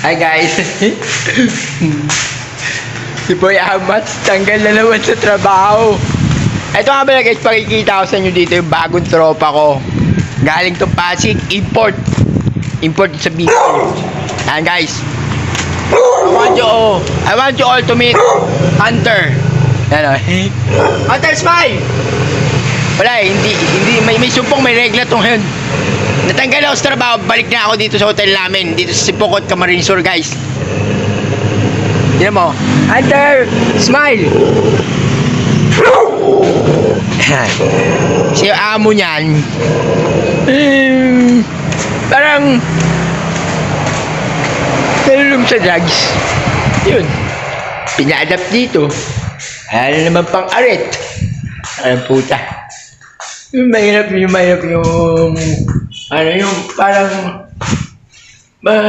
Hi guys. Si Boy Amat, tanggal na naman sa trabaho. Ito nga pala guys, pakikita ko sa inyo dito yung bagong tropa ko. Galing to Pasig, import sa Bicol. Ayan guys. I want you all to meet Hunter. Ano? Hunter, smile! Wala hindi may sumpong, may regla tong yun. Natanggal ako sa trabaho, balik na ako dito sa hotel namin, dito sa Sipokot, Camarines Sur guys. Tignan mo, Hunter, smile! Si amo niyan, parang nalulung sa drugs. Yun, pina-adapt dito. Ano naman pang arit. Ang puta. Yung mahirap yung ano yung parang